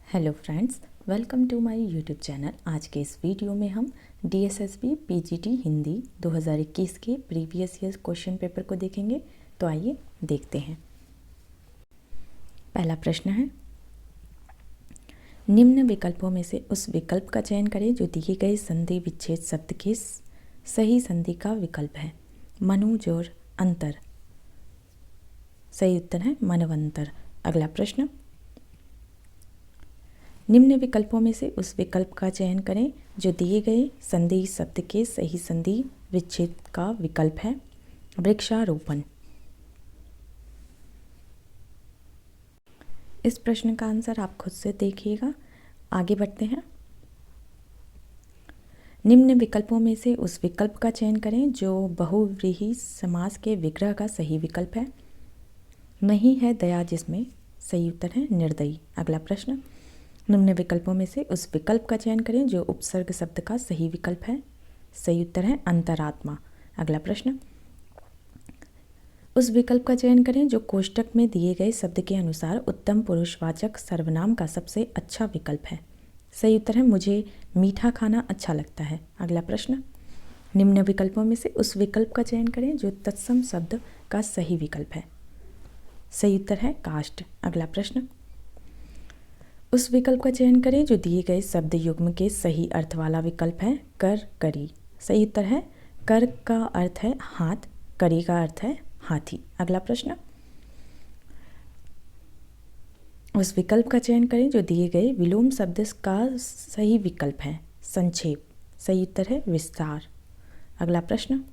Hello friends, welcome to my YouTube channel. आज के इस वीडियो में हम DSSB PGT हिंदी 2021 के प्रीवियस ईयर क्वेश्चन पेपर को देखेंगे। तो आइए देखते हैं। पहला प्रश्न है, निम्न विकल्पों में से उस विकल्प का चयन करें जो दिए गए संधि विच्छेद शब्द के सही संधि का विकल्प है। मनुज और अंतर। सही उत्तर है मनवंतर। अगला प्रश्न, निम्न विकल्पों में से उस विकल्प का चयन करें जो दिए गए संधि शब्द के सही संधि विच्छेद का विकल्प है। वृक्षारोपण। इस प्रश्न का आंसर आप खुद से देखिएगा। आगे बढ़ते हैं। निम्न विकल्पों में से उस विकल्प का चयन करें जो बहुव्रीहि समास के विग्रह का सही विकल्प है। नहीं है दया जिसमें। सही उत्तर है निर्दयी। अगला प्रश्न, निम्न विकल्पों में से उस विकल्प का चयन करें जो उपसर्ग शब्द का सही विकल्प है। सही उत्तर है अंतरात्मा। अगला प्रश्न, उस विकल्प का चयन करें जो कोष्टक में दिए गए शब्द के अनुसार उत्तम पुरुषवाचक सर्वनाम का सबसे अच्छा विकल्प है। सही उत्तर है मुझे मीठा खाना अच्छा लगता है। अगला प्रश्न, निम्न विकल्पों में से उस विकल्प का चयन करें जो तत्सम शब्द का सही विकल्प है। सही उत्तर है काष्ठ। अगला प्रश्न, उस विकल्प का चयन करें जो दिए गए शब्द युग्म के सही अर्थ वाला विकल्प है। कर करी। सही उत्तर है कर का अर्थ है हाथ, करी का अर्थ है हाथी। अगला प्रश्न, उस विकल्प का चयन करें जो दिए गए विलोम शब्द का सही विकल्प है। संक्षेप। सही उत्तर है विस्तार। अगला प्रश्न,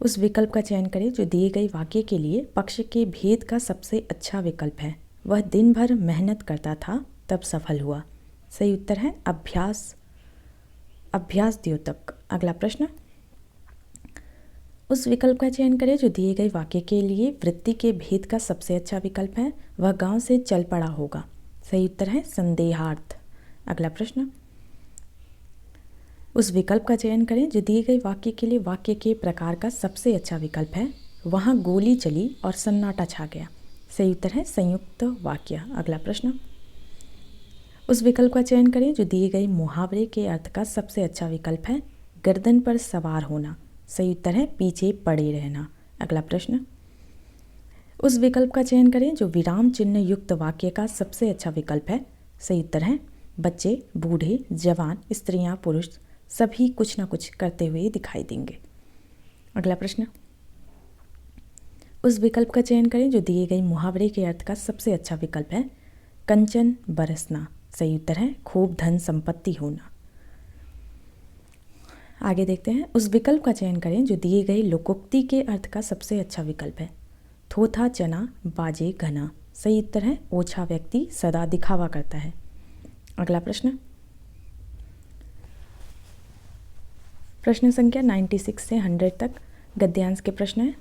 उस विकल्प का चयन करें जो दिए गए वाक्य के लिए पक्ष के भेद का सबसे अच्छा विकल्प है। वह दिन भर मेहनत करता था तब सफल हुआ। सही उत्तर है अभ्यास द्योतक। अगला प्रश्न, उस विकल्प का चयन करें जो दिए गए वाक्य के लिए वृत्ति के भेद का सबसे अच्छा विकल्प है। वह गांव से चल पड़ा होगा। सही उत्तर है संदेहार्थ। अगला प्रश्न, उस विकल्प का चयन करें जो दिए गए वाक्य के लिए वाक्य के प्रकार का सबसे अच्छा विकल्प है। वहां गोली चली और सन्नाटा छा गया। सही उत्तर है संयुक्त वाक्य। अगला प्रश्न, उस विकल्प का चयन करें जो दिए गए मुहावरे के अर्थ का सबसे अच्छा विकल्प है। गर्दन पर सवार होना। सही उत्तर है पीछे पड़े रहना। अगला प्रश्न, उस विकल्प का चयन करें जो विराम चिन्ह युक्त वाक्य का सबसे अच्छा विकल्प है। सही उत्तर है बच्चे, बूढ़े, जवान, स्त्रियां, पुरुष सभी कुछ ना कुछ करते हुए दिखाई देंगे। अगला प्रश्न, उस विकल्प का चयन करें जो दिए गए मुहावरे के अर्थ का सबसे अच्छा विकल्प है। कंचन बरसना। सही उत्तर है खूब धन संपत्ति होना। आगे देखते हैं। उस विकल्प का चयन करें जो दिए गए लोकोक्ति के अर्थ का सबसे अच्छा विकल्प है। थोथा चना बाजे घना। सही उत्तर है ओछा व्यक्ति सदा दिखावा करता है। अगला प्रश्न, प्रश्न संख्या 96 से 100 तक गद्यांश के प्रश्न है।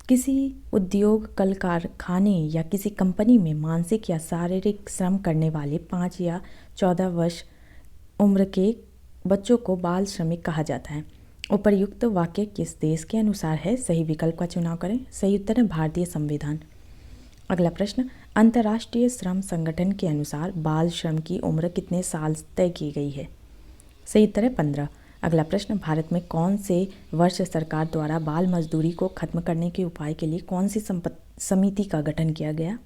किसी उद्योग, कल कारखाने या किसी कंपनी में मानसिक या शारीरिक श्रम करने वाले 5 या 14 वर्ष उम्र के बच्चों को बाल श्रमिक कहा जाता है। उपर्युक्त वाक्य किस देश के अनुसार है? सही विकल्प का चुनाव करें। सही उत्तर है भारतीय संविधान। अगला प्रश्न, अंतर्राष्ट्रीय श्रम संगठन के अनुसार बाल श्रम की उम्र कितने साल तय की गई है? सही उत्तर है 15। अगला प्रश्न, भारत में कौन से वर्ष सरकार द्वारा बाल मजदूरी को खत्म करने के उपाय के लिए कौन सी समिति का गठन किया गया?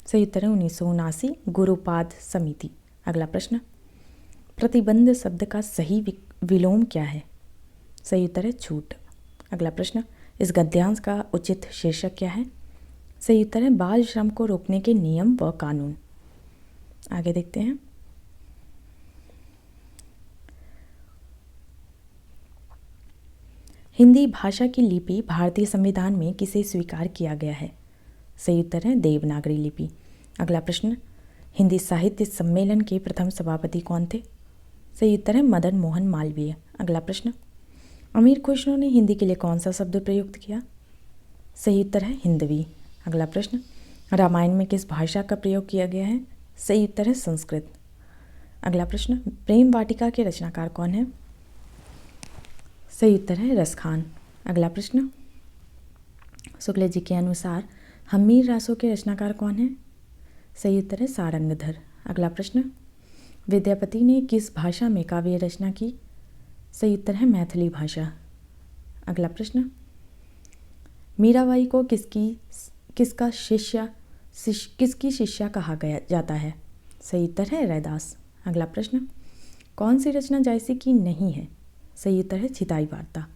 सही उत्तर है 1979 गुरुपाद समिति। अगला प्रश्न, प्रतिबंध शब्द का सही विलोम क्या है? सही उत्तर है छूट। अगला प्रश्न, इस गद्यांश का उचित शीर्षक क्या है? सही उत्तर है बाल श्रम को रोकने के नियम व कानून। आगे देखते हैं। हिंदी भाषा की लिपि भारतीय संविधान में किसे स्वीकार किया गया है? सही उत्तर है देवनागरी लिपि। अगला प्रश्न, हिंदी साहित्य सम्मेलन के प्रथम सभापति कौन थे? सही उत्तर है मदन मोहन मालवीय। अगला प्रश्न, अमीर खुसरो ने हिंदी के लिए कौन सा शब्द प्रयुक्त किया? सही उत्तर है हिंदवी। अगला प्रश्न, रामायण में किस भाषा का प्रयोग किया गया है? सही उत्तर है संस्कृत। अगला प्रश्न, प्रेम वाटिका के रचनाकार कौन है? सही उत्तर है रसखान। अगला प्रश्न, शुक्ल जी के अनुसार हम्मीर रासों के रचनाकार कौन है? सही उत्तर है सारंगधर। अगला प्रश्न, विद्यापति ने किस भाषा में काव्य रचना की? सही उत्तर है मैथिली भाषा। अगला प्रश्न, मीराबाई को किसकी शिष्या कहा गया जाता है? सही उत्तर है रैदास। अगला प्रश्न, कौन सी रचना जायसी की नहीं है? सही उत्तर है छिताई वार्ता।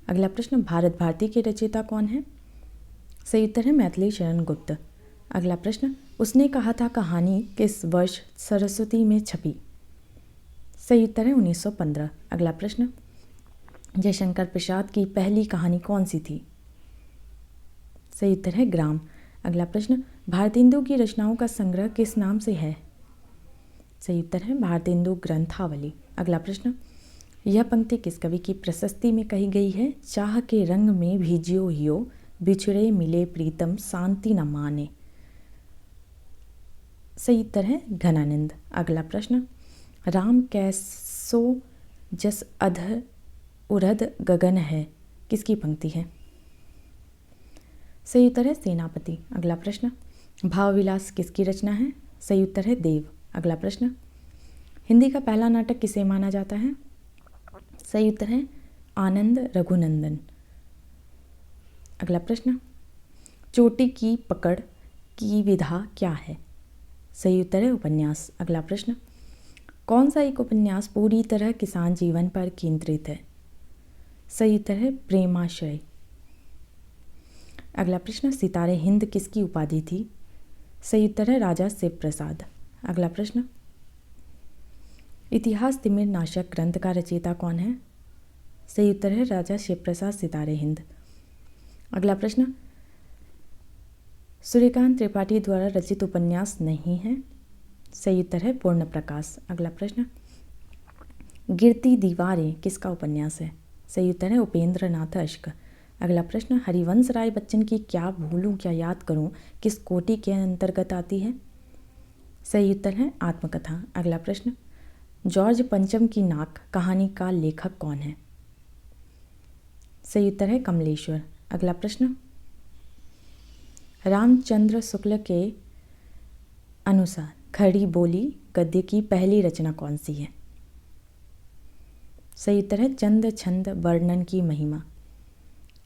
अगला प्रश्न, भारत भारती के रचयिता कौन है? सही उत्तर है मैथिली शरण गुप्त। अगला प्रश्न, उसने कहा था कहानी किस वर्ष सरस्वती में छपी? सही उत्तर है 1915। अगला प्रश्न, जयशंकर प्रसाद की पहली कहानी कौन सी थी? सही उत्तर है ग्राम। अगला प्रश्न, भारतेंदु की रचनाओं का संग्रह किस नाम से है? सही उत्तर है भारतेंदु ग्रंथावली। अगला प्रश्न, यह पंक्ति किस कवि की प्रशस्ति में कही गई है? चाह के रंग में भीजियो हियो, बिछड़े मिले प्रीतम शांति न माने। सही उत्तर है घनानंद। अगला प्रश्न, राम कैसो जस अध उरध गगन है, किसकी पंक्ति है? सही उत्तर है सेनापति। अगला प्रश्न, भावविलास किसकी रचना है? सही उत्तर है देव। अगला प्रश्न, हिंदी का पहला नाटक किसे माना जाता है? सही उत्तर है आनंद रघुनंदन। अगला प्रश्न, चोटी की पकड़ की विधा क्या है? सही उत्तर है उपन्यास। अगला प्रश्न, कौन सा एक उपन्यास पूरी तरह किसान जीवन पर केंद्रित है? सही उत्तर है प्रेमाश्रय। अगला प्रश्न, सितारे हिंद किसकी उपाधि थी? सही उत्तर है राजा शिव प्रसाद। अगला प्रश्न, इतिहास तिमिर नाशक ग्रंथ का रचयिता कौन है? सही उत्तर है राजा शिव प्रसाद सितारे हिंद। अगला प्रश्न, सूर्यकांत त्रिपाठी द्वारा रचित उपन्यास नहीं है? सही उत्तर है पूर्ण प्रकाश। अगला प्रश्न, गिरती दीवारें किसका उपन्यास है? सही उत्तर है उपेंद्र नाथ अश्क। अगला प्रश्न, हरिवंश राय बच्चन की क्या भूलूं क्या याद करूं किस कोटि के अंतर्गत आती है? सही उत्तर है आत्मकथा। अगला प्रश्न, जॉर्ज पंचम की नाक कहानी का लेखक कौन है? सही उत्तर है कमलेश्वर। अगला प्रश्न, रामचंद्र शुक्ल के अनुसार खड़ी बोली गद्य की पहली रचना कौन सी है? सही उत्तर है चंद छंद वर्णन की महिमा।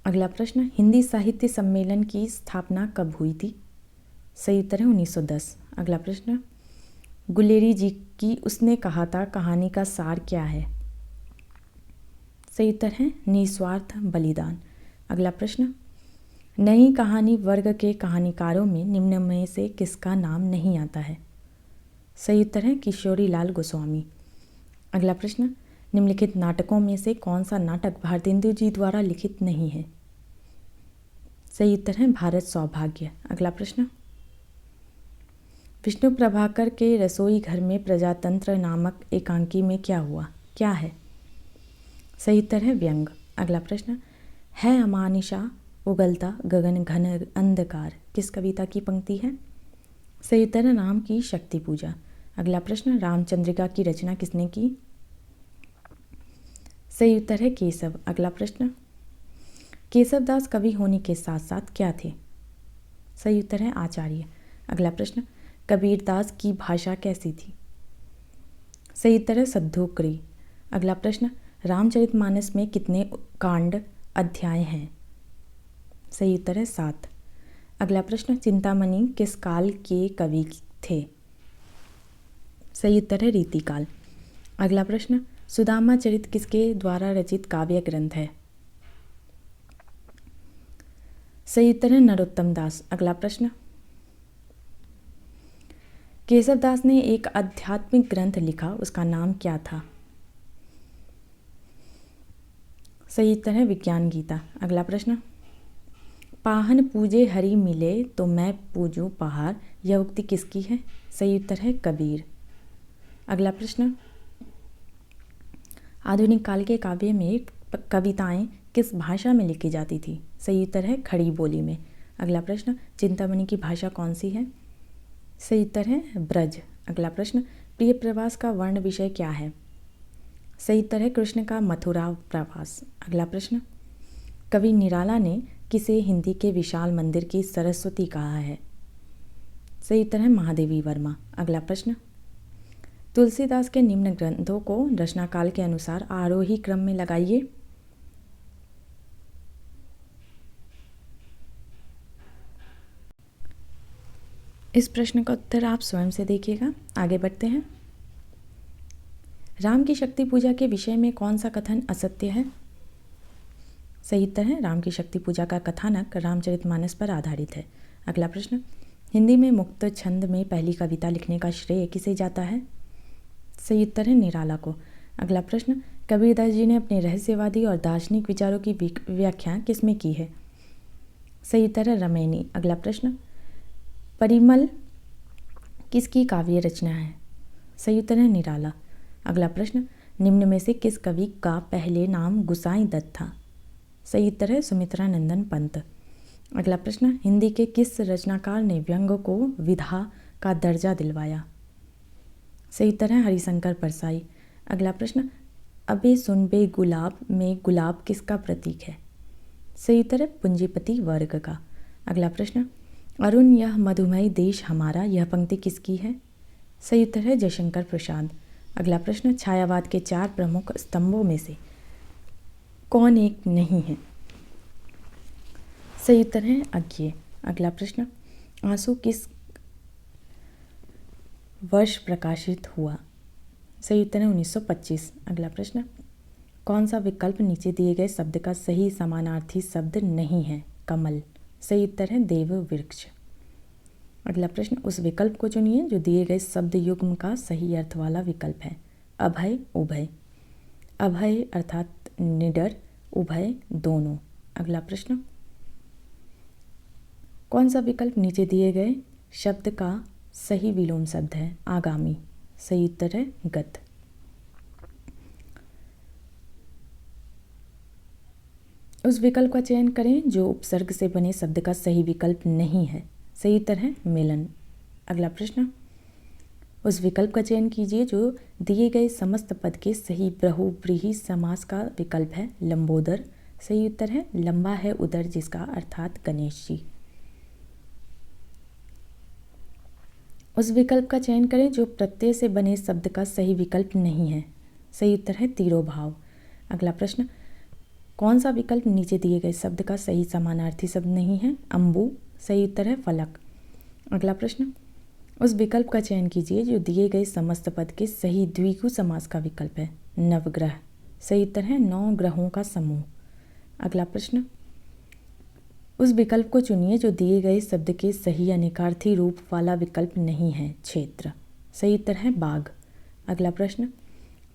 अगला प्रश्न, हिंदी साहित्य सम्मेलन की स्थापना कब हुई थी? सही उत्तर है 1910। अगला प्रश्न, गुलेरी जी की उसने कहा था कहानी का सार क्या है? सही उत्तर है निस्वार्थ बलिदान। अगला प्रश्न, नई कहानी वर्ग के कहानीकारों में निम्न में से किसका नाम नहीं आता है? सही उत्तर है किशोरी लाल गोस्वामी। अगला प्रश्न, निम्नलिखित नाटकों में से कौन सा नाटक भारतेंदु जी द्वारा लिखित नहीं है? सही उत्तर है भारत सौभाग्य। अगला प्रश्न, विष्णु प्रभाकर के रसोई घर में प्रजातंत्र नामक एकांकी में क्या हुआ? क्या है? सही उत्तर है व्यंग। अगला प्रश्न, है अमानिशा उगलता गगन घन अंधकार किस कविता की पंक्ति है? सही उत्तर है राम की शक्ति पूजा। अगला प्रश्न, रामचंद्रिका की रचना किसने की? सही उत्तर है केशव। अगला प्रश्न, केशवदास कवि होने के साथ साथ क्या थे? सही उत्तर है आचार्य। अगला प्रश्न, कबीरदास की भाषा कैसी थी? सही उत्तर है सद्धोकरी। अगला प्रश्न, रामचरितमानस में कितने कांड अध्याय हैं? सही उत्तर है 7। अगला प्रश्न, चिंतामणि किस काल के कवि थे? सही उत्तर है रीतिकाल। अगला प्रश्न, सुदामा चरित किसके द्वारा रचित काव्य ग्रंथ है? सही उत्तर है नरोत्तम दास। अगला प्रश्न, केशवदास ने एक आध्यात्मिक ग्रंथ लिखा, उसका नाम क्या था? सही उत्तर है विज्ञान गीता। अगला प्रश्न, पाहन पूजे हरि मिले तो मैं पूजूं पहाड़, यह उक्ति किसकी है? सही उत्तर है कबीर। अगला प्रश्न, आधुनिक काल के काव्य में कविताएं किस भाषा में लिखी जाती थी? सही उत्तर है खड़ी बोली में। अगला प्रश्न, चिंतामणि की भाषा कौन सी है? सही उत्तर है ब्रज। अगला प्रश्न, प्रिय प्रवास का वर्ण विषय क्या है? सही उत्तर है कृष्ण का मथुरा प्रवास। अगला प्रश्न, कवि निराला ने किसे हिंदी के विशाल मंदिर की सरस्वती कहा है? सही उत्तर है महादेवी वर्मा। अगला प्रश्न, तुलसीदास के निम्न ग्रंथों को रचनाकाल के अनुसार आरोही क्रम में लगाइए। इस प्रश्न का उत्तर आप स्वयं से देखिएगा। आगे बढ़ते हैं। राम की शक्ति पूजा के विषय में कौन सा कथन असत्य है? सही उत्तर है राम की शक्ति पूजा का कथानक रामचरितमानस पर आधारित है। अगला प्रश्न, हिंदी में मुक्त छंद में पहली कविता लिखने का श्रेय किसे जाता है? सही उत्तर है निराला को। अगला प्रश्न, कबीरदास जी ने अपने रहस्यवादी और दार्शनिक विचारों की व्याख्या किसमें की है? सही उत्तर है रमैनी। अगला प्रश्न, परिमल किसकी काव्य रचना है? सही उत्तर है निराला। अगला प्रश्न, निम्न में से किस कवि का पहले नाम गुसाई दत्त था? सही उत्तर है सुमित्रा नंदन पंत। अगला प्रश्न, हिंदी के किस रचनाकार ने व्यंग को विधा का दर्जा दिलवाया? सही उत्तर है हरिशंकर परसाई। अगला प्रश्न, अबे सुनबे गुलाब में गुलाब किसका प्रतीक है? सही उत्तर है पूंजीपति वर्ग का। अगला प्रश्न, अरुण यह मधुमय देश हमारा, यह पंक्ति किसकी है? सही उत्तर है जयशंकर प्रसाद। अगला प्रश्न, छायावाद के 4 प्रमुख स्तंभों में से कौन एक नहीं है? सही उत्तर है अज्ञेय। अगला प्रश्न, आंसू किस वर्ष प्रकाशित हुआ? सही उत्तर है 1925। अगला प्रश्न, कौन सा विकल्प नीचे दिए गए शब्द का सही समानार्थी शब्द नहीं है? कमल। सही उत्तर है देव वृक्ष। अगला प्रश्न, उस विकल्प को चुनिए जो दिए गए शब्द युग्म का सही अर्थ वाला विकल्प है। अभय, उभय। अभय अर्थात निडर, उभय दोनों। अगला प्रश्न, कौन सा विकल्प नीचे दिए गए शब्द का सही विलोम शब्द है? आगामी। सही उत्तर है गत। उस विकल्प का चयन करें जो उपसर्ग से बने शब्द का सही विकल्प नहीं है। सही उत्तर है मिलन। अगला प्रश्न, उस विकल्प का चयन कीजिए जो दिए गए समस्त पद के सही बहुव्रीहि समास का विकल्प है। लंबोदर। सही उत्तर है लंबा है उदर जिसका, अर्थात गणेश जी। उस विकल्प का चयन करें जो प्रत्यय से बने शब्द का सही विकल्प नहीं है। सही उत्तर है तिरोभाव। अगला प्रश्न, कौन सा विकल्प नीचे दिए गए शब्द का सही समानार्थी शब्द नहीं है? अम्बु। सही उत्तर है फलक। अगला प्रश्न, उस विकल्प का चयन कीजिए जो दिए गए समस्त पद के सही द्विगु समास का विकल्प है। नवग्रह। सही उत्तर है 9 ग्रहों का समूह। अगला प्रश्न, उस विकल्प को चुनिए जो दिए गए शब्द के सही अनेकार्थी रूप वाला विकल्प नहीं है। क्षेत्र। सही उत्तर है बाघ। अगला प्रश्न,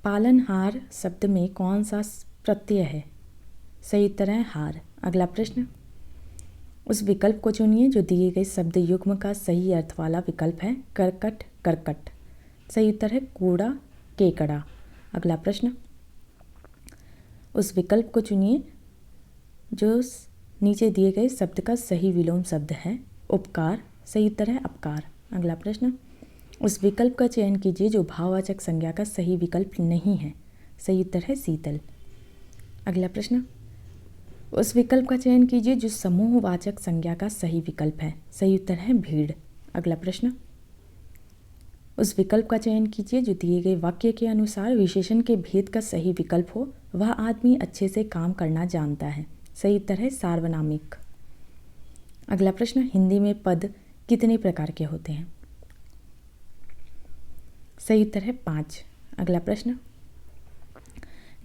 पालनहार शब्द में कौन सा प्रत्यय है? सही उत्तर है हार। अगला प्रश्न, उस विकल्प को चुनिए जो दिए गए शब्द युग्म का सही अर्थ वाला विकल्प है। करकट, करकट। सही उत्तर है कूड़ा, केकड़ा। अगला प्रश्न, उस विकल्प को चुनिए जो नीचे दिए गए शब्द का सही विलोम शब्द है। उपकार। सही उत्तर है अपकार। अगला प्रश्न, उस विकल्प का चयन कीजिए जो भाववाचक संज्ञा का सही विकल्प नहीं है। सही उत्तर है शीतल। अगला प्रश्न, उस विकल्प का चयन कीजिए जो समूहवाचक संज्ञा का सही विकल्प है। सही उत्तर है भीड़। अगला प्रश्न, उस विकल्प का चयन कीजिए जो दिए गए वाक्य के अनुसार विशेषण के भेद का सही विकल्प हो। वह आदमी अच्छे से काम करना जानता है। सही उत्तर है सार्वनामिक। अगला प्रश्न, हिंदी में पद कितने प्रकार के होते हैं? सही उत्तर है 5। अगला प्रश्न,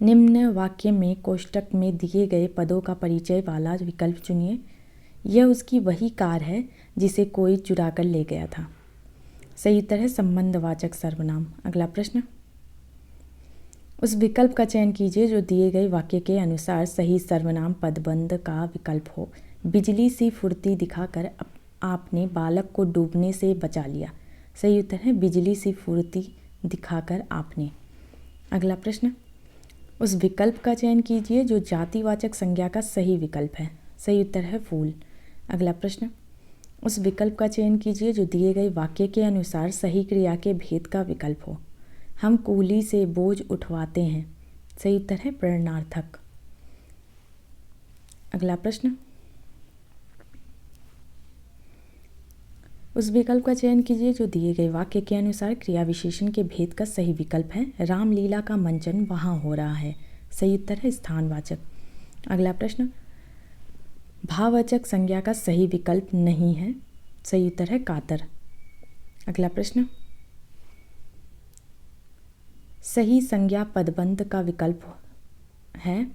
निम्न वाक्य में कोष्टक में दिए गए पदों का परिचय वाला विकल्प चुनिए। यह उसकी वही कार है जिसे कोई चुरा कर ले गया था। सही उत्तर है संबंधवाचक सर्वनाम। अगला प्रश्न, उस विकल्प का चयन कीजिए जो दिए गए वाक्य के अनुसार सही सर्वनाम पदबंध का विकल्प हो। बिजली सी फुर्ती दिखाकर आपने बालक को डूबने से बचा लिया। सही उत्तर है बिजली सी फुर्ती दिखाकर आपने। अगला प्रश्न, उस विकल्प का चयन कीजिए जो जातिवाचक संज्ञा का सही विकल्प है। सही उत्तर है फूल। अगला प्रश्न, उस विकल्प का चयन कीजिए जो दिए गए वाक्य के अनुसार सही क्रिया के भेद का विकल्प हो। हम कूली से बोझ उठवाते हैं। सही उत्तर है प्रेरणार्थक। अगला प्रश्न, उस विकल्प का चयन कीजिए जो दिए गए वाक्य के अनुसार क्रिया विशेषण के भेद का सही विकल्प है। रामलीला का मंचन वहाँ हो रहा है। सही उत्तर है स्थानवाचक। अगला प्रश्न, भाववाचक संज्ञा का सही विकल्प नहीं है। सही उत्तर है कातर। अगला प्रश्न, सही संज्ञा पदबंध का विकल्प है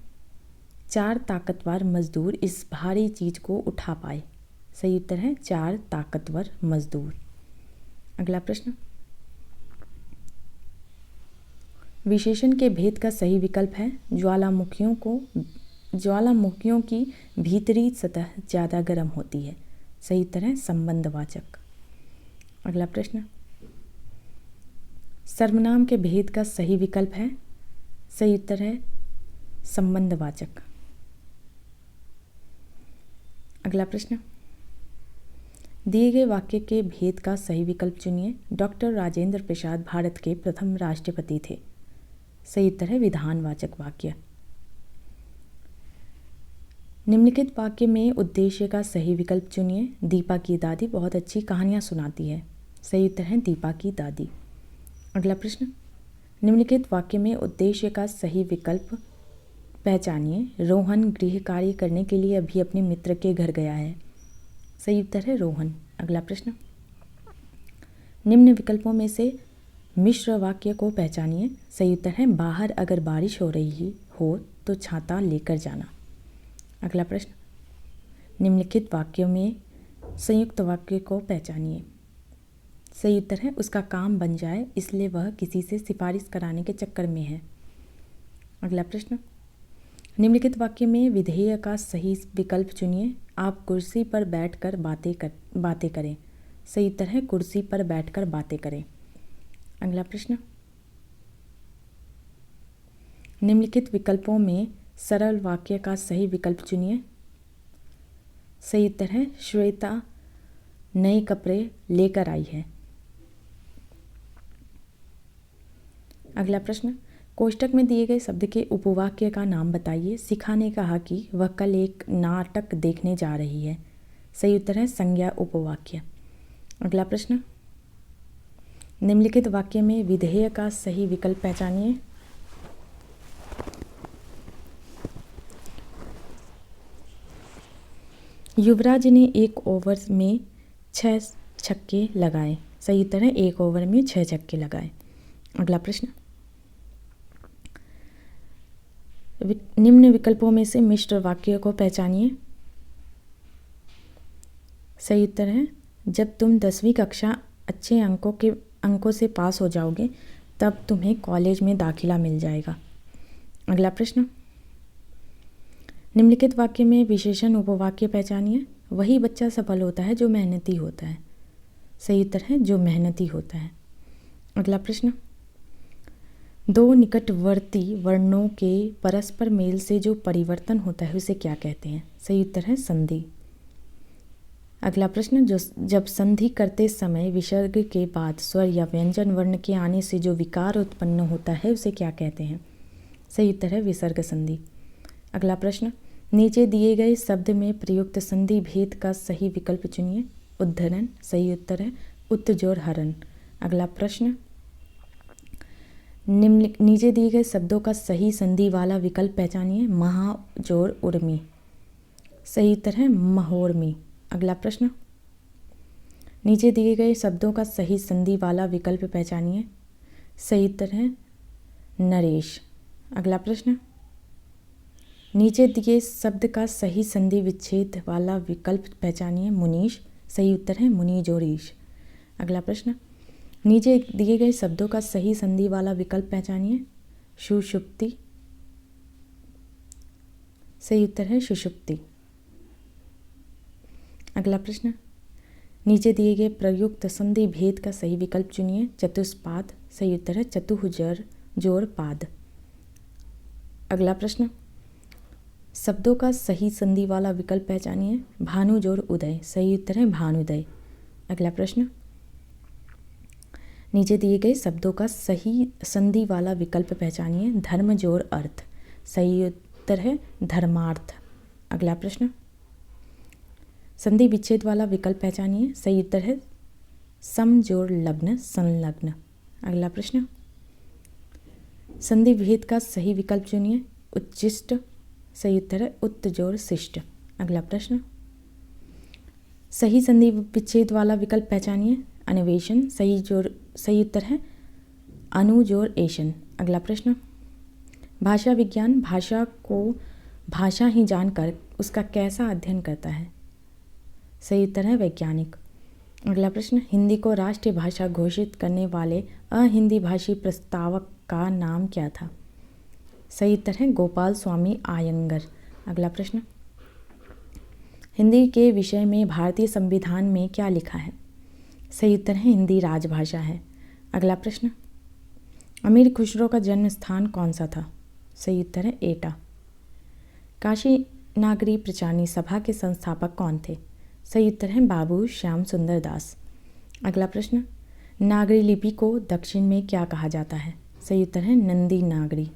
4 ताकतवर मजदूर इस भारी चीज को उठा पाए। सही उत्तर है 4 ताकतवर मजदूर। अगला प्रश्न, विशेषण के भेद का सही विकल्प है ज्वालामुखियों की भीतरी सतह ज़्यादा गर्म होती है। सही उत्तर है संबंधवाचक। अगला प्रश्न, सर्वनाम के भेद का सही विकल्प है। सही उत्तर है संबंधवाचक। अगला प्रश्न, दिए गए वाक्य के भेद का सही विकल्प चुनिए। डॉक्टर राजेंद्र प्रसाद भारत के प्रथम राष्ट्रपति थे। सही उत्तर है विधानवाचक वाक्य। निम्नलिखित वाक्य में उद्देश्य का सही विकल्प चुनिए। दीपा की दादी बहुत अच्छी कहानियाँ सुनाती है। सही उत्तर है दीपा की दादी। अगला प्रश्न, निम्नलिखित वाक्य में उद्देश्य का सही विकल्प पहचानिए। रोहन गृह कार्य करने के लिए अभी अपने मित्र के घर गया है। सही उत्तर है रोहन। अगला प्रश्न, निम्न विकल्पों में से मिश्र वाक्य को पहचानिए। सही उत्तर है बाहर अगर बारिश हो रही हो तो छाता लेकर जाना। अगला प्रश्न, निम्नलिखित वाक्यों में संयुक्त वाक्य को पहचानिए। सही उत्तर है उसका काम बन जाए इसलिए वह किसी से सिफारिश कराने के चक्कर में है। अगला प्रश्न, निम्नलिखित वाक्य में विधेय का सही विकल्प चुनिए। आप कुर्सी पर बैठकर बातें करें। सही उत्तर है कुर्सी पर बैठकर बातें करें। अगला प्रश्न, निम्नलिखित विकल्पों में सरल वाक्य का सही विकल्प चुनिए। सही उत्तर है श्वेता नए कपड़े लेकर आई है। अगला प्रश्न, कोष्टक में दिए गए शब्द के उपवाक्य का नाम बताइए। शिखा ने कहा कि वह कल एक नाटक देखने जा रही है। सही उत्तर है संज्ञा उपवाक्य। अगला प्रश्न, निम्नलिखित वाक्य में विधेय का सही विकल्प पहचानिए। युवराज ने 1 ओवर में 6 छक्के लगाए। सही उत्तर है 1 ओवर में 6 छक्के लगाए। अगला प्रश्न, निम्न विकल्पों में से मिश्र वाक्य को पहचानिए। सही उत्तर है जब तुम 10वीं कक्षा अच्छे अंकों से पास हो जाओगे तब तुम्हें कॉलेज में दाखिला मिल जाएगा। अगला प्रश्न, निम्नलिखित वाक्य में विशेषण उपवाक्य पहचानिए। वही बच्चा सफल होता है जो मेहनती होता है। सही उत्तर है जो मेहनती होता है। अगला प्रश्न, 2 निकटवर्ती वर्णों के परस्पर मेल से जो परिवर्तन होता है उसे क्या कहते हैं। सही उत्तर है संधि। अगला प्रश्न, जब संधि करते समय विसर्ग के बाद स्वर या व्यंजन वर्ण के आने से जो विकार उत्पन्न होता है उसे क्या कहते हैं। सही उत्तर है विसर्ग संधि। अगला प्रश्न, नीचे दिए गए शब्द में प्रयुक्त संधि भेद का सही विकल्प चुनिए। उद्धरण। सही उत्तर है उत्तजोर हरण। अगला प्रश्न, नीचे दिए गए शब्दों का सही संधि वाला विकल्प पहचानिए। महाजोर उर्मी। सही उत्तर है महोर्मी। अगला प्रश्न, नीचे दिए गए शब्दों का सही संधि वाला विकल्प पहचानिए। सही उत्तर है नरेश। अगला प्रश्न, नीचे दिए शब्द का सही संधि विच्छेद वाला विकल्प पहचानिए। मुनीश। सही उत्तर है मुनीजोरीश। अगला प्रश्न, नीचे दिए गए शब्दों का सही संधि वाला विकल्प पहचानिए। सुषुप्ति। सही उत्तर है सुषुप्ति। अगला प्रश्न, नीचे दिए गए प्रयुक्त संधि भेद का सही विकल्प चुनिए। चतुष्पाद। सही उत्तर है चतुर्जर जोर पाद। अगला प्रश्न, शब्दों का सही संधि वाला विकल्प पहचानिए। भानु जोर उदय। सही उत्तर है भानुदय। अगला प्रश्न, नीचे दिए गए शब्दों का सही संधि वाला विकल्प पहचानिए। धर्म जोड़ अर्थ, सही उत्तर है धर्मार्थ। अगला प्रश्न, संधि विच्छेद वाला विकल्प पहचानिए। सही उत्तर है सम जोड़ लग्न संलग्न। अगला प्रश्न, संधि विभेद का सही विकल्प चुनिए। उच्चिष्ट, सही उत्तर है उत्त जोड़ शिष्ट। अगला प्रश्न, सही संधि विच्छेद वाला विकल्प पहचानिए। अन्वेषण, सही उत्तर है अनु जोड़ एशन। अगला प्रश्न, भाषा विज्ञान भाषा को भाषा ही जानकर उसका कैसा अध्ययन करता है। सही उत्तर है वैज्ञानिक। अगला प्रश्न, हिंदी को राष्ट्रीय भाषा घोषित करने वाले अहिंदी भाषी प्रस्तावक का नाम क्या था। सही उत्तर है गोपाल स्वामी आयंगर। अगला प्रश्न, हिंदी के विषय में भारतीय संविधान में क्या लिखा है। सही उत्तर है हिंदी राजभाषा है। अगला प्रश्न, अमीर खुसरो का जन्म स्थान कौन सा था। सही उत्तर है एटा। काशी नागरी प्रचारणी सभा के संस्थापक कौन थे। सही उत्तर है बाबू श्याम सुंदर दास। अगला प्रश्न, नागरी लिपि को दक्षिण में क्या कहा जाता है। सही उत्तर है नंदी नागरी।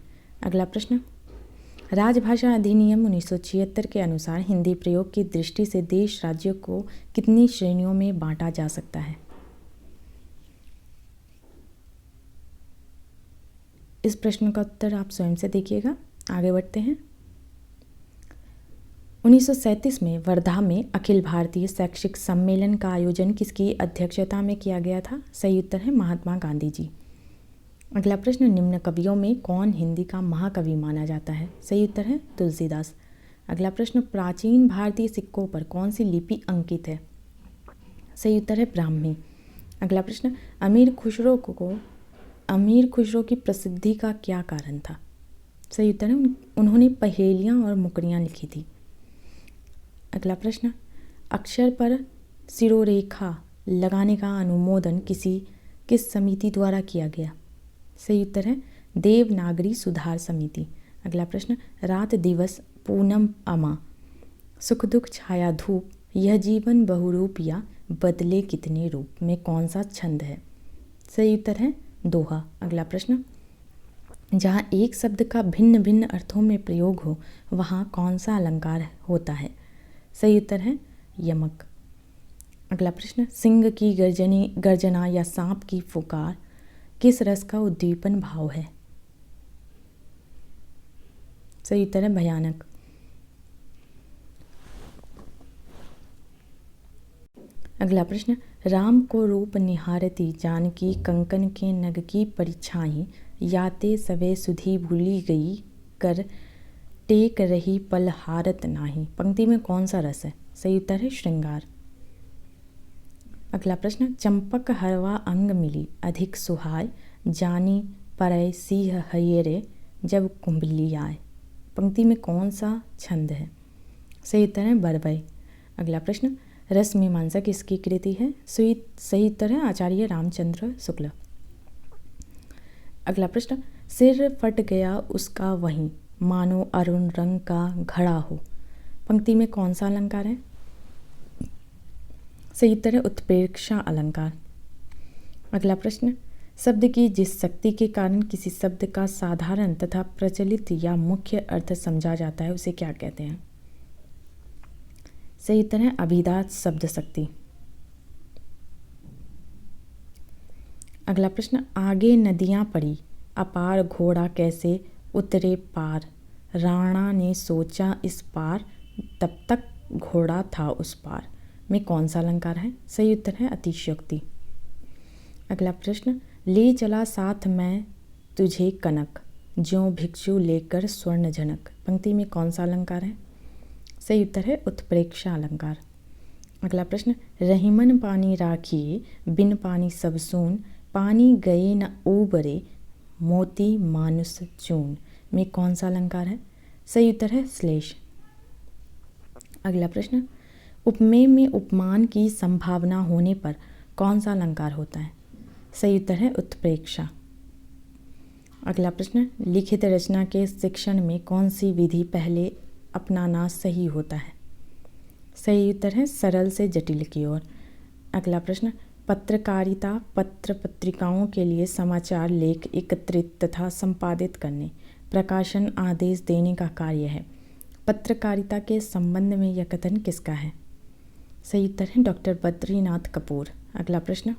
अगला प्रश्न, राजभाषा अधिनियम 1976 के अनुसार हिंदी प्रयोग की दृष्टि से देश राज्यों को कितनी श्रेणियों में बांटा जा सकता है। इस प्रश्न का उत्तर आप स्वयं से देखिएगा। आगे बढ़ते हैं। 1937 में वर्धा में अखिल भारतीय शैक्षिक सम्मेलन का आयोजन किसकी अध्यक्षता में किया गया था। सही उत्तर है महात्मा गांधी जी। अगला प्रश्न, निम्न कवियों में कौन हिंदी का महाकवि माना जाता है। सही उत्तर है तुलसीदास। अगला प्रश्न, प्राचीन भारतीय सिक्कों पर कौन सी लिपि अंकित है। सही उत्तर है ब्राह्मी। अगला प्रश्न, अमीर खुसरो की प्रसिद्धि का क्या कारण था। सही उत्तर है उन्होंने पहेलियाँ और मुकरियाँ लिखी थी। अगला प्रश्न, अक्षर पर सिरोरेखा लगाने का अनुमोदन किस समिति द्वारा किया गया। सही उत्तर है देवनागरी सुधार समिति। अगला प्रश्न, रात दिवस पूनम अमा सुख दुख छाया धूप यह जीवन बहुरूप या बदले कितने रूप में कौन सा छंद है। सही उत्तर है दोहा। अगला प्रश्न, जहाँ एक शब्द का भिन्न भिन्न अर्थों में प्रयोग हो वहाँ कौन सा अलंकार होता है। सही उत्तर है यमक। अगला प्रश्न, सिंह की गर्जना या सांप की फुकार किस रस का उद्दीपन भाव है। सही उत्तर है भयानक। अगला प्रश्न, राम को रूप निहारती जानकी कंकन के नग की परिछाई याते सवे सुधी भूली गई कर टेक रही पल हारत नाही। पंक्ति में कौन सा रस है। सही उत्तर है श्रृंगार। अगला प्रश्न, चंपक हरवा अंग मिली अधिक सुहाय जानी परय सिंह हयेरे जब कुंभली आए। पंक्ति में कौन सा छंद है। सही उत्तर है बरबई। अगला प्रश्न, रस मीमांसा किसकी कृति है। सही उत्तर है आचार्य रामचंद्र शुक्ल। अगला प्रश्न, सिर फट गया उसका वहीं मानो अरुण रंग का घड़ा हो। पंक्ति में कौन सा अलंकार है। सही उत्तर है उत्प्रेक्षा अलंकार। अगला प्रश्न, शब्द की जिस शक्ति के कारण किसी शब्द का साधारण तथा प्रचलित या मुख्य अर्थ समझा जाता है उसे क्या कहते हैं। सही उत्तर है अभिधात शब्द शक्ति। अगला प्रश्न, आगे नदियां पड़ी अपार घोड़ा कैसे उतरे पार राणा ने सोचा इस पार तब तक घोड़ा था उस पार में कौन सा अलंकार है। सही उत्तर है अतिशयोक्ति। अगला प्रश्न, ले चला साथ मैं तुझे कनक ज्यों भिक्षु लेकर स्वर्ण जनक। पंक्ति में कौन सा अलंकार है। सही उत्तर है उत्प्रेक्षा अलंकार। अगला प्रश्न, रहीमन पानी राखिए बिन पानी सब सून पानी गए न उबरे मोती मानुस चून में कौन सा अलंकार है। सही उत्तर है श्लेष। अगला प्रश्न, उपमेय में उपमान की संभावना होने पर कौन सा अलंकार होता है। सही उत्तर है उत्प्रेक्षा। अगला प्रश्न, लिखित रचना के शिक्षण में कौन सी विधि पहले अपनाना सही होता है। सही उत्तर है सरल से जटिल की ओर। अगला प्रश्न, पत्रकारिता पत्र पत्रिकाओं के लिए समाचार लेख एकत्रित तथा संपादित करने, प्रकाशन आदेश देने का कार्य है। पत्रकारिता के संबंध में यह कथन किसका है? सही उत्तर है डॉक्टर बद्रीनाथ कपूर। अगला प्रश्न,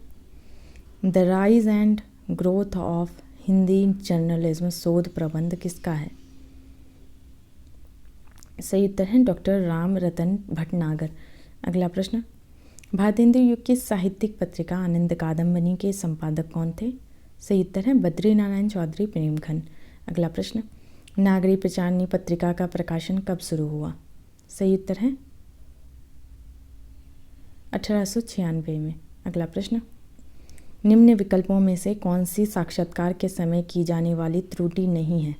the rise and growth of Hindi journalism शोध प्रबंध किसका है? सही उत्तर है डॉक्टर राम रतन भटनागर। अगला प्रश्न, भारतेंदु युग की साहित्यिक पत्रिका आनंद कादम्बनी के संपादक कौन थे? सही उत्तर है बद्रीनारायण चौधरी प्रेमखंड। अगला प्रश्न, नागरी प्रचारणी पत्रिका का प्रकाशन कब शुरू हुआ? सही उत्तर है 1896 में। अगला प्रश्न, निम्न विकल्पों में से कौन सी साक्षात्कार के समय की जाने वाली त्रुटि नहीं है?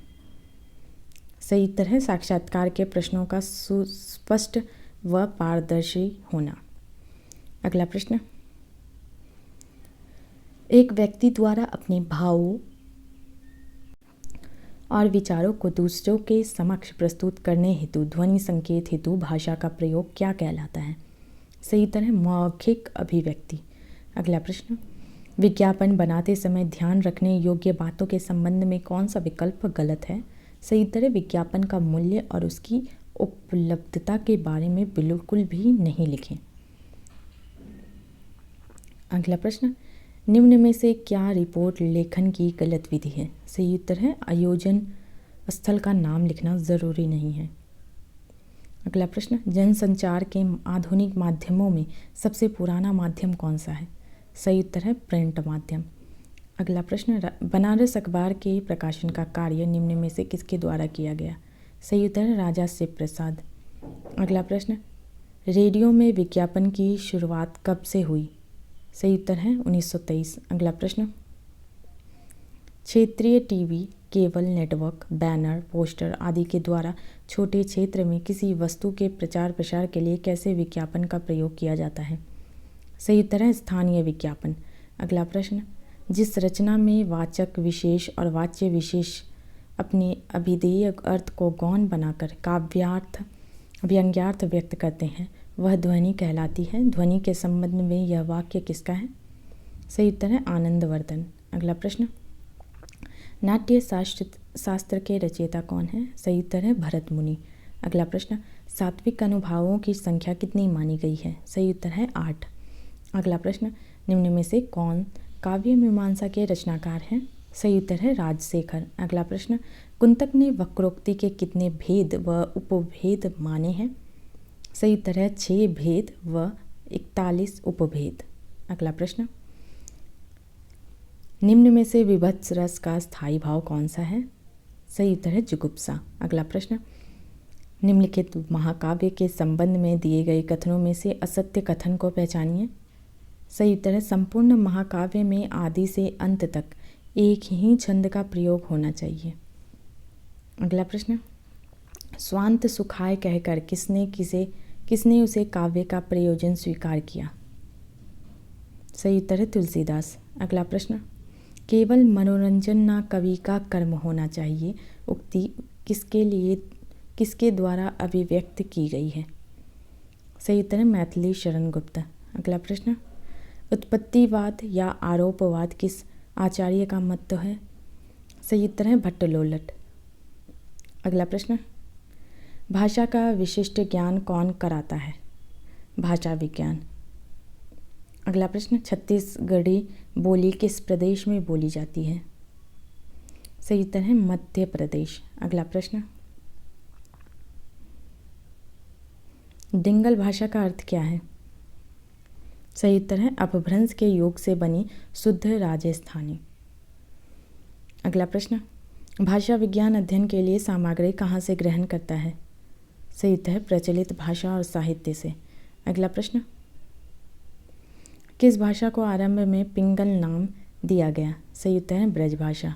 सही उत्तर है साक्षात्कार के प्रश्नों का सुस्पष्ट व पारदर्शी होना। अगला प्रश्न, एक व्यक्ति द्वारा अपने भावों और विचारों को दूसरों के समक्ष प्रस्तुत करने हेतु ध्वनि संकेत हेतु भाषा का प्रयोग क्या कहलाता है? सही उत्तर है मौखिक अभिव्यक्ति। अगला प्रश्न, विज्ञापन बनाते समय ध्यान रखने योग्य बातों के संबंध में कौन सा विकल्प गलत है? सही उत्तर है विज्ञापन का मूल्य और उसकी उपलब्धता के बारे में बिल्कुल भी नहीं लिखें। अगला प्रश्न, निम्न में से क्या रिपोर्ट लेखन की गलत विधि है? सही उत्तर है आयोजन स्थल का नाम लिखना जरूरी नहीं है। अगला प्रश्न, जनसंचार के आधुनिक माध्यमों में सबसे पुराना माध्यम कौन सा है? सही उत्तर है प्रिंट माध्यम। अगला प्रश्न, बनारस अखबार के प्रकाशन का कार्य निम्न में से किसके द्वारा किया गया? सही उत्तर है राजा शिव प्रसाद। अगला प्रश्न, रेडियो में विज्ञापन की शुरुआत कब से हुई? सही उत्तर है 1923। अगला प्रश्न, क्षेत्रीय TV, cable network, banner, poster आदि के द्वारा छोटे क्षेत्र में किसी वस्तु के प्रचार प्रसार के लिए कैसे विज्ञापन का प्रयोग किया जाता है? सही उत्तर है स्थानीय विज्ञापन। अगला प्रश्न, जिस रचना में वाचक विशेष और वाच्य विशेष अपने अभिधेय अर्थ को गौण बनाकर काव्यार्थ व्यंग्यार्थ व्यक्त करते हैं वह ध्वनि कहलाती है। ध्वनि के संबंध में यह वाक्य किसका है? सही उत्तर है आनंदवर्धन। अगला प्रश्न, नाट्य शास्त्र के रचयिता कौन है? सही उत्तर है भरत मुनि। अगला प्रश्न, सात्विक अनुभावों की संख्या कितनी मानी गई है? सही उत्तर है 8। अगला प्रश्न, निम्न में से कौन काव्य मीमांसा के रचनाकार हैं? सही उत्तर है राजशेखर। अगला प्रश्न, कुंतक ने वक्रोक्ति के कितने भेद व उपभेद माने हैं? सही उत्तर है 6 भेद व 41 उपभेद। अगला प्रश्न, निम्न में से विभत्स रस का स्थायी भाव कौन सा है? सही उत्तर है जुगुप्सा। अगला प्रश्न, निम्नलिखित महाकाव्य के संबंध में दिए गए कथनों में से असत्य कथन को पहचानिए। सही उत्तर है संपूर्ण महाकाव्य में आदि से अंत तक एक ही छंद का प्रयोग होना चाहिए। अगला प्रश्न, स्वांत सुखाय कहकर किसने उसे काव्य का प्रयोजन स्वीकार किया? सही उत्तर है तुलसीदास। अगला प्रश्न, केवल मनोरंजन ना कवि का कर्म होना चाहिए उक्ति किसके द्वारा अभिव्यक्त की गई है? सही उत्तर है मैथिली शरण गुप्त। अगला प्रश्न, उत्पत्तिवाद या आरोपवाद किस आचार्य का मत है? सही उत्तर है भट्टलोलट। अगला प्रश्न, भाषा का विशिष्ट ज्ञान कौन कराता है? भाषा विज्ञान। अगला प्रश्न, छत्तीसगढ़ी बोली किस प्रदेश में बोली जाती है? सही उत्तर है मध्य प्रदेश। अगला प्रश्न, डिंगल भाषा का अर्थ क्या है? सही उत्तर है अपभ्रंश के योग से बनी शुद्ध राजस्थानी। अगला प्रश्न, भाषा विज्ञान अध्ययन के लिए सामग्री कहाँ से ग्रहण करता है? सही उत्तर है प्रचलित भाषा और साहित्य से। अगला प्रश्न, किस भाषा को आरंभ में पिंगल नाम दिया गया? सही उत्तर है ब्रजभाषा।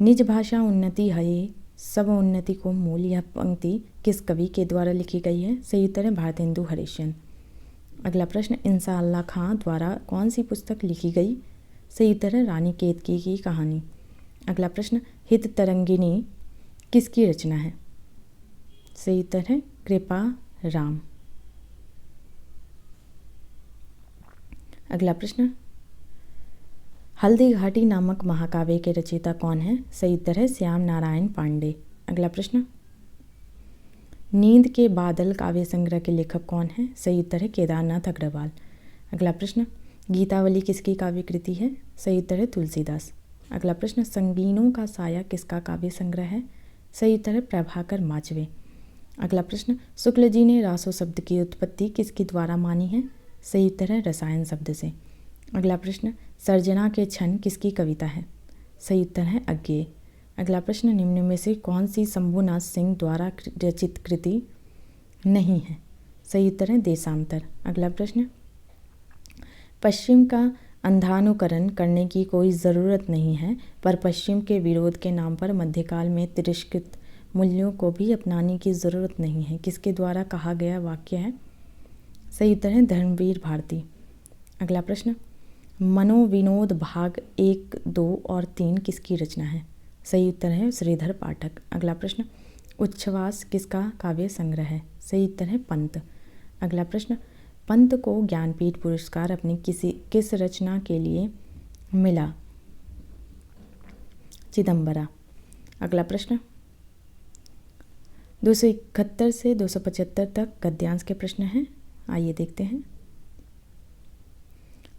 निज भाषा उन्नति है सब उन्नति को मूल यह पंक्ति किस कवि के द्वारा लिखी गई है? सही उत्तर है भारतेंदु हरिश्चंद्र। अगला प्रश्न, इंसाअल्लाह खां द्वारा कौन सी पुस्तक लिखी गई? सही उत्तर है रानी केतकी की कहानी। अगला प्रश्न, हित तरंगिनी किसकी रचना है? सही उत्तर है कृपा राम। अगला प्रश्न, हल्दी घाटी नामक महाकाव्य के रचयिता कौन है? सही उत्तर है श्याम नारायण पांडे। अगला प्रश्न, नींद के बादल काव्य संग्रह के लेखक कौन है? सही उत्तर है केदारनाथ अग्रवाल। अगला प्रश्न, गीतावली किसकी काव्य कृति है? सही उत्तर है तुलसीदास। अगला प्रश्न, संगीनों का साया किसका काव्य संग्रह है? सही उत्तर है प्रभाकर माचवे। अगला प्रश्न, शुक्ल जी ने रासो शब्द की उत्पत्ति किसके द्वारा मानी है? सही उत्तर है रसायन शब्द से। अगला प्रश्न, सर्जना के क्षण किसकी कविता है? सही उत्तर है अज्ञेय। अगला प्रश्न, निम्न में से कौन सी शंभुनाथ सिंह द्वारा रचित कृति नहीं है? सही उत्तर है देशांतर। अगला प्रश्न, पश्चिम का अंधानुकरण करने की कोई ज़रूरत नहीं है, पर पश्चिम के विरोध के नाम पर मध्यकाल में तिरस्कृत मूल्यों को भी अपनाने की ज़रूरत नहीं है, किसके द्वारा कहा गया वाक्य है? सही उत्तर है धर्मवीर भारती। अगला प्रश्न, मनोविनोद भाग 1, 2 और 3 किसकी रचना है? सही उत्तर है श्रीधर पाठक। अगला प्रश्न, उच्छ्वास किसका काव्य संग्रह है? सही उत्तर है पंत। अगला प्रश्न, पंत को ज्ञानपीठ पुरस्कार अपनी किस रचना के लिए मिला? चिदंबरा। अगला प्रश्न, 271 से 275 तक गद्यांश के प्रश्न हैं, आइए देखते हैं।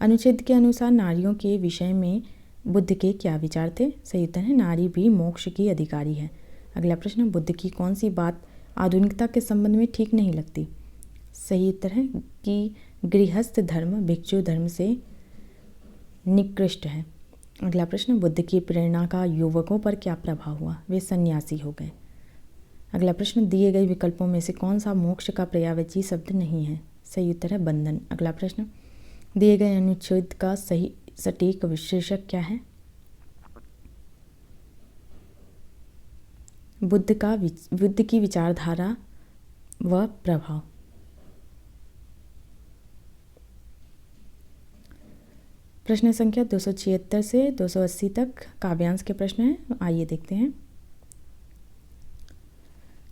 अनुच्छेद के अनुसार नारियों के विषय में बुद्ध के क्या विचार थे? सही उत्तर है नारी भी मोक्ष की अधिकारी है। अगला प्रश्न, बुद्ध की कौन सी बात आधुनिकता के संबंध में ठीक नहीं लगती? सही उत्तर है कि गृहस्थ धर्म भिक्षु धर्म से निकृष्ट है। अगला प्रश्न, बुद्ध की प्रेरणा का युवकों पर क्या प्रभाव हुआ? वे सन्यासी हो गए। अगला प्रश्न, दिए गए विकल्पों में से कौन सा मोक्ष का पर्यायवाची शब्द नहीं है? सही उत्तर है बंधन। अगला प्रश्न, दिए गए अनुच्छेद का सही सटीक विशेषक क्या है? बुद्ध की विचारधारा व प्रभाव। प्रश्न संख्या 276 से 280 तक काव्यांश के प्रश्न हैं, आइए देखते हैं।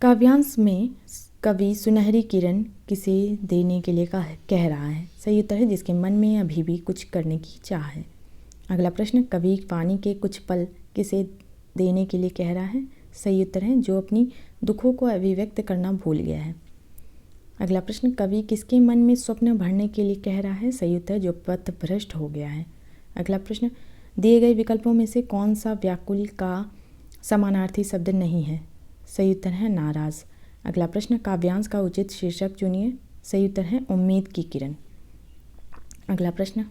काव्यांश में कवि सुनहरी किरण किसे देने के लिए कह रहा है? सही उत्तर है जिसके मन में अभी भी कुछ करने की चाह है। अगला प्रश्न, कवि पानी के कुछ पल किसे देने के लिए कह रहा है? सही उत्तर है जो अपनी दुखों को अभिव्यक्त करना भूल गया है। अगला प्रश्न, कवि किसके मन में स्वप्न भरने के लिए कह रहा है? सही उत्तर जो पथभ्रष्ट हो गया है। अगला प्रश्न, दिए गए विकल्पों में से कौन सा व्याकुल का समानार्थी शब्द नहीं है? सही उत्तर है नाराज। अगला प्रश्न, काव्यांश का उचित शीर्षक चुनिए। सही उत्तर है उम्मीद की किरण। अगला प्रश्न,